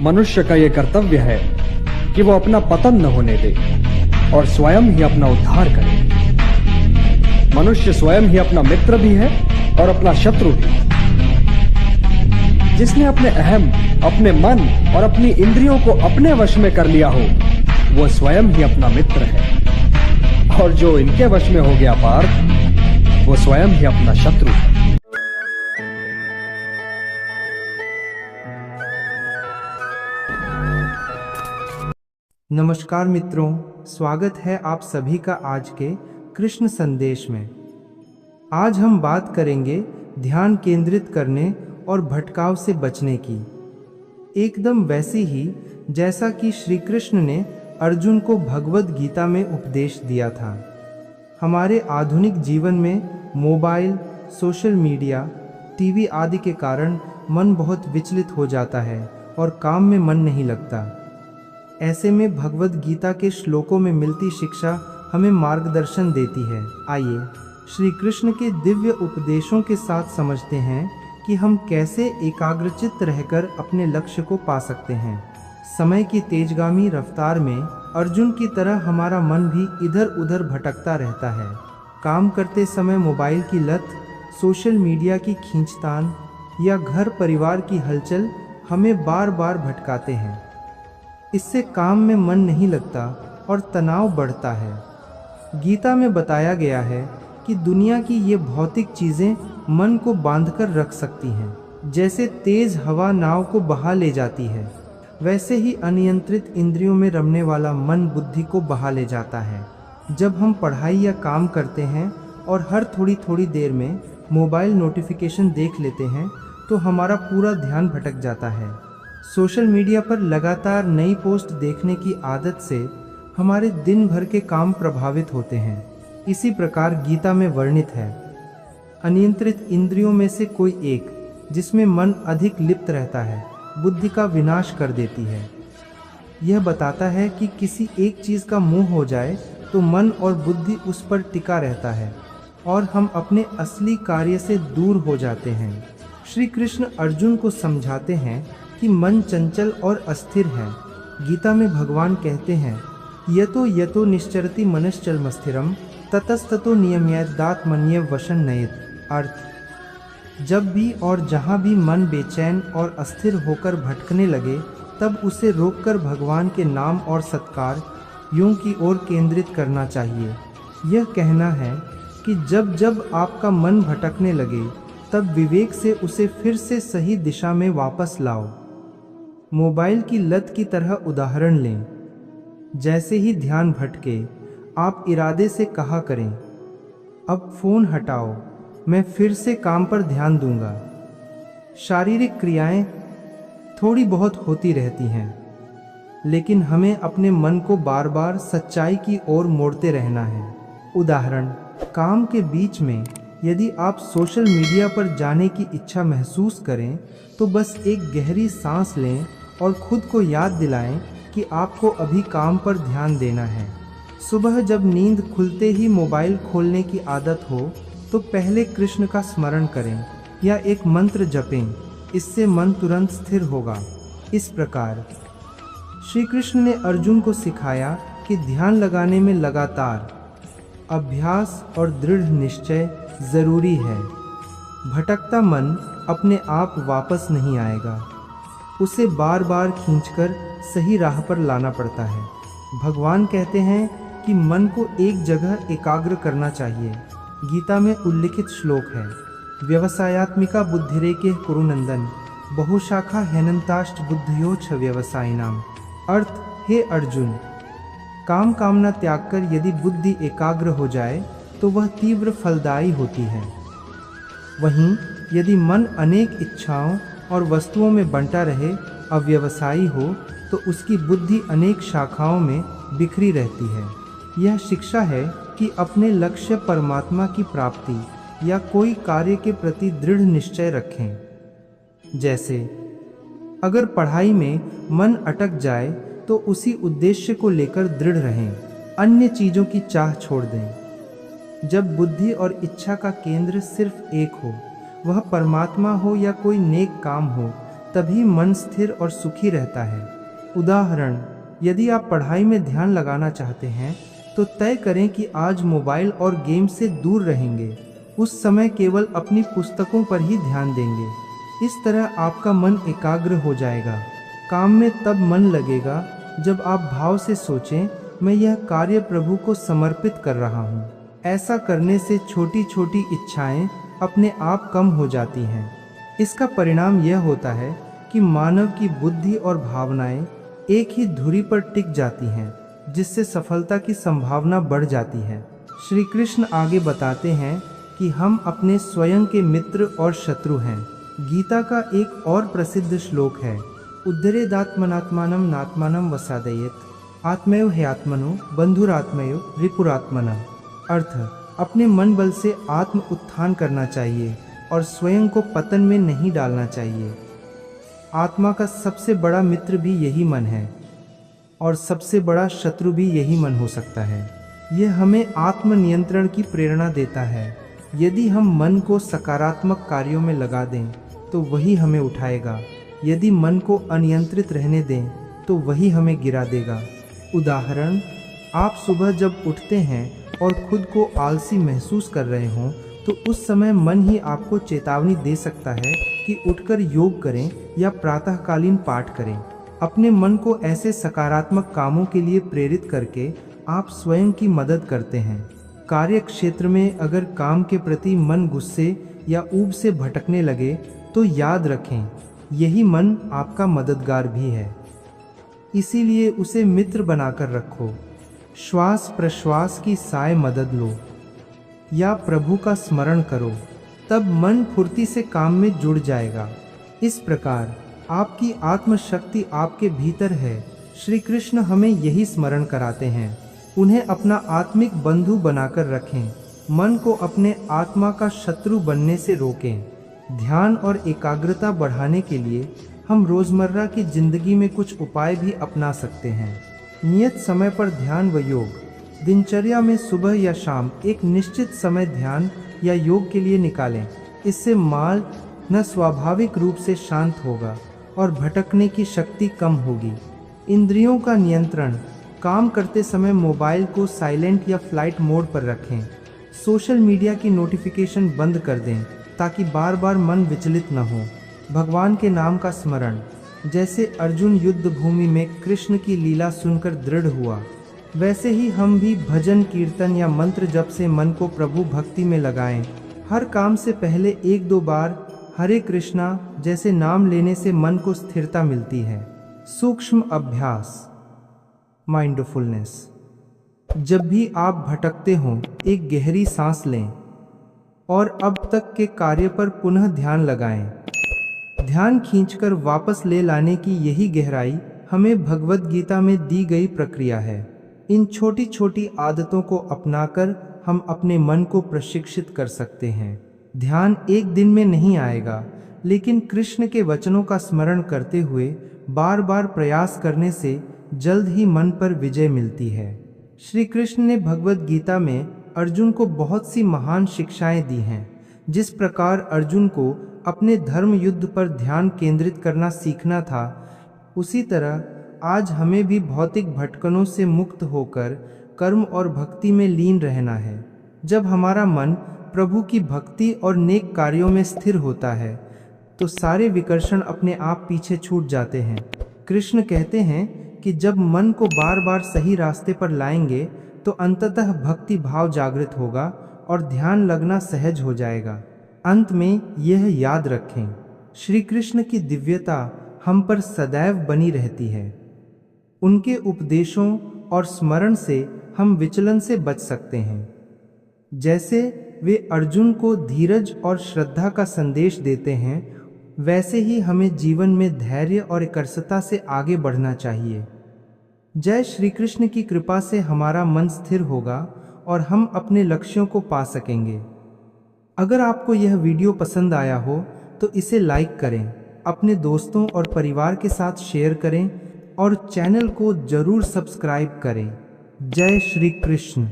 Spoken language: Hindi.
मनुष्य का ये कर्तव्य है कि वो अपना पतन न होने दे और स्वयं ही अपना उद्धार करे। मनुष्य स्वयं ही अपना मित्र भी है और अपना शत्रु भी। जिसने अपने अहम, अपने मन और अपनी इंद्रियों को अपने वश में कर लिया हो, वो स्वयं ही अपना मित्र है, और जो इनके वश में हो गया पार्थ, वो स्वयं ही अपना शत्रु है। नमस्कार मित्रों, स्वागत है आप सभी का आज के कृष्ण संदेश में। आज हम बात करेंगे ध्यान केंद्रित करने और भटकाव से बचने की, एकदम वैसी ही जैसा कि श्री कृष्ण ने अर्जुन को भगवद गीता में उपदेश दिया था। हमारे आधुनिक जीवन में मोबाइल, सोशल मीडिया, टीवी आदि के कारण मन बहुत विचलित हो जाता है और काम में मन नहीं लगता। ऐसे में भगवद गीता के श्लोकों में मिलती शिक्षा हमें मार्गदर्शन देती है। आइए श्री कृष्ण के दिव्य उपदेशों के साथ समझते हैं कि हम कैसे एकाग्रचित्त रहकर अपने लक्ष्य को पा सकते हैं। समय की तेजगामी रफ्तार में अर्जुन की तरह हमारा मन भी इधर उधर भटकता रहता है। काम करते समय मोबाइल की लत, सोशल मीडिया की खींचतान या घर परिवार की हलचल हमें बार बार भटकाते हैं। इससे काम में मन नहीं लगता और तनाव बढ़ता है। गीता में बताया गया है कि दुनिया की ये भौतिक चीज़ें मन को बांधकर रख सकती हैं। जैसे तेज हवा नाव को बहा ले जाती है, वैसे ही अनियंत्रित इंद्रियों में रमने वाला मन बुद्धि को बहा ले जाता है। जब हम पढ़ाई या काम करते हैं और हर थोड़ी थोड़ी देर में मोबाइल नोटिफिकेशन देख लेते हैं, तो हमारा पूरा ध्यान भटक जाता है। सोशल मीडिया पर लगातार नई पोस्ट देखने की आदत से हमारे दिन भर के काम प्रभावित होते हैं। इसी प्रकार गीता में वर्णित है, अनियंत्रित इंद्रियों में से कोई एक, जिसमें मन अधिक लिप्त रहता है, बुद्धि का विनाश कर देती है। यह बताता है कि किसी एक चीज़ का मोह हो जाए तो मन और बुद्धि उस पर टिका रहता है और हम अपने असली कार्य से दूर हो जाते हैं। श्री कृष्ण अर्जुन को समझाते हैं कि मन चंचल और अस्थिर है। गीता में भगवान कहते हैं, यतो यतो निश्चरति मनश्चलमस्थिरम ततस्ततो नियम्यदात्मन्येव वशन नयेत। अर्थ, जब भी और जहाँ भी मन बेचैन और अस्थिर होकर भटकने लगे, तब उसे रोककर भगवान के नाम और सत्कार योग की ओर केंद्रित करना चाहिए। यह कहना है कि जब जब आपका मन भटकने लगे, तब विवेक से उसे फिर से सही दिशा में वापस लाओ। मोबाइल की लत की तरह उदाहरण लें। जैसे ही ध्यान भटके, आप इरादे से कहा करें, अब फ़ोन हटाओ, मैं फिर से काम पर ध्यान दूंगा। शारीरिक क्रियाएं थोड़ी बहुत होती रहती हैं, लेकिन हमें अपने मन को बार बार सच्चाई की ओर मोड़ते रहना है। उदाहरण, काम के बीच में यदि आप सोशल मीडिया पर जाने की इच्छा महसूस करें, तो बस एक गहरी सांस लें और खुद को याद दिलाएं कि आपको अभी काम पर ध्यान देना है। सुबह जब नींद खुलते ही मोबाइल खोलने की आदत हो, तो पहले कृष्ण का स्मरण करें या एक मंत्र जपें। इससे मन तुरंत स्थिर होगा। इस प्रकार श्री कृष्ण ने अर्जुन को सिखाया कि ध्यान लगाने में लगातार अभ्यास और दृढ़ निश्चय जरूरी है। भटकता मन अपने आप वापस नहीं आएगा, उसे बार बार खींचकर सही राह पर लाना पड़ता है। भगवान कहते हैं कि मन को एक जगह एकाग्र करना चाहिए। गीता में उल्लिखित श्लोक है, व्यवसायात्मिका बुद्धिरेके कुरुनंदन बहुशाखा हैनंताष्ट बुद्धियो छ व्यवसायिनाम। अर्थ, हे अर्जुन, काम कामना त्याग कर यदि बुद्धि एकाग्र हो जाए तो वह तीव्र फलदायी होती है। वहीं यदि मन अनेक इच्छाओं और वस्तुओं में बंटा रहे, अव्यवसायी हो, तो उसकी बुद्धि अनेक शाखाओं में बिखरी रहती है। यह शिक्षा है कि अपने लक्ष्य परमात्मा की प्राप्ति या कोई कार्य के प्रति दृढ़ निश्चय रखें। जैसे अगर पढ़ाई में मन अटक जाए तो उसी उद्देश्य को लेकर दृढ़ रहें, अन्य चीज़ों की चाह छोड़ दें। जब बुद्धि और इच्छा का केंद्र सिर्फ एक हो, वह परमात्मा हो या कोई नेक काम हो, तभी मन स्थिर और सुखी रहता है। उदाहरण, यदि आप पढ़ाई में ध्यान लगाना चाहते हैं तो तय करें कि आज मोबाइल और गेम से दूर रहेंगे। उस समय केवल अपनी पुस्तकों पर ही ध्यान देंगे। इस तरह आपका मन एकाग्र हो जाएगा। काम में तब मन लगेगा जब आप भाव से सोचें, मैं यह कार्य प्रभु को समर्पित कर रहा हूँ। ऐसा करने से छोटी छोटी इच्छाएं अपने आप कम हो जाती हैं। इसका परिणाम यह होता है कि मानव की बुद्धि और भावनाएं एक ही धुरी पर टिक जाती हैं, जिससे सफलता की संभावना बढ़ जाती है। श्री कृष्ण आगे बताते हैं कि हम अपने स्वयं के मित्र और शत्रु हैं। गीता का एक और प्रसिद्ध श्लोक है, उद्धरेदात्मनात्मानं नात्मानं वसादयेत्, आत्मैव ह्यात्मनो बंधुरात्मयो रिपुरात्मनः। अर्थ, अपने मन बल से आत्म उत्थान करना चाहिए और स्वयं को पतन में नहीं डालना चाहिए। आत्मा का सबसे बड़ा मित्र भी यही मन है और सबसे बड़ा शत्रु भी यही मन हो सकता है। यह हमें आत्मनियंत्रण की प्रेरणा देता है। यदि हम मन को सकारात्मक कार्यों में लगा दें तो वही हमें उठाएगा। यदि मन को अनियंत्रित रहने दें तो वही हमें गिरा देगा। उदाहरण, आप सुबह जब उठते हैं और खुद को आलसी महसूस कर रहे हों तो उस समय मन ही आपको चेतावनी दे सकता है कि उठकर योग करें या प्रातःकालीन पाठ करें। अपने मन को ऐसे सकारात्मक कामों के लिए प्रेरित करके आप स्वयं की मदद करते हैं। कार्य क्षेत्र में अगर काम के प्रति मन गुस्से या ऊब से भटकने लगे तो याद रखें, यही मन आपका मददगार भी है। इसीलिए उसे मित्र बनाकर रखो। श्वास प्रश्वास की साय मदद लो या प्रभु का स्मरण करो, तब मन फुर्ती से काम में जुड़ जाएगा। इस प्रकार आपकी आत्मशक्ति आपके भीतर है। श्री कृष्ण हमें यही स्मरण कराते हैं। उन्हें अपना आत्मिक बंधु बनाकर रखें। मन को अपने आत्मा का शत्रु बनने से रोकें। ध्यान और एकाग्रता बढ़ाने के लिए हम रोजमर्रा की जिंदगी में कुछ उपाय भी अपना सकते हैं। नियत समय पर ध्यान व योग। दिनचर्या में सुबह या शाम एक निश्चित समय ध्यान या योग के लिए निकालें। इससे मन स्वाभाविक रूप से शांत होगा और भटकने की शक्ति कम होगी। इंद्रियों का नियंत्रण। काम करते समय मोबाइल को साइलेंट या फ्लाइट मोड पर रखें। सोशल मीडिया की नोटिफिकेशन बंद कर दें ताकि बार बार मन विचलित न हो। भगवान के नाम का स्मरण। जैसे अर्जुन युद्ध भूमि में कृष्ण की लीला सुनकर दृढ़ हुआ, वैसे ही हम भी भजन कीर्तन या मंत्र जप से मन को प्रभु भक्ति में लगाएं। हर काम से पहले 1-2 बार हरे कृष्णा जैसे नाम लेने से मन को स्थिरता मिलती है। सूक्ष्म अभ्यास, माइंडफुलनेस। जब भी आप भटकते हों, एक गहरी सांस लें और अब तक के कार्य पर पुनः ध्यान लगाएं। ध्यान खींचकर वापस ले लाने की यही गहराई हमें भगवद गीता में दी गई प्रक्रिया है। इन छोटी छोटी आदतों को अपनाकर हम अपने मन को प्रशिक्षित कर सकते हैं। ध्यान एक दिन में नहीं आएगा, लेकिन कृष्ण के वचनों का स्मरण करते हुए बार बार प्रयास करने से जल्द ही मन पर विजय मिलती है। श्री कृष्ण ने भगवद गीता में अर्जुन को बहुत सी महान शिक्षाएं दी हैं। जिस प्रकार अर्जुन को अपने धर्म युद्ध पर ध्यान केंद्रित करना सीखना था, उसी तरह आज हमें भी भौतिक भटकनों से मुक्त होकर कर्म और भक्ति में लीन रहना है। जब हमारा मन प्रभु की भक्ति और नेक कार्यों में स्थिर होता है तो सारे विकर्षण अपने आप पीछे छूट जाते हैं। कृष्ण कहते हैं कि जब मन को बार बार सही रास्ते पर लाएंगे तो अंततः भक्ति भाव जागृत होगा और ध्यान लगना सहज हो जाएगा। अंत में यह याद रखें, श्री कृष्ण की दिव्यता हम पर सदैव बनी रहती है। उनके उपदेशों और स्मरण से हम विचलन से बच सकते हैं। जैसे वे अर्जुन को धीरज और श्रद्धा का संदेश देते हैं, वैसे ही हमें जीवन में धैर्य और एकरसता से आगे बढ़ना चाहिए। जय श्री कृष्ण की कृपा से हमारा मन स्थिर होगा और हम अपने लक्ष्यों को पा सकेंगे। अगर आपको यह वीडियो पसंद आया हो तो इसे लाइक करें, अपने दोस्तों और परिवार के साथ शेयर करें और चैनल को जरूर सब्सक्राइब करें। जय श्री कृष्ण।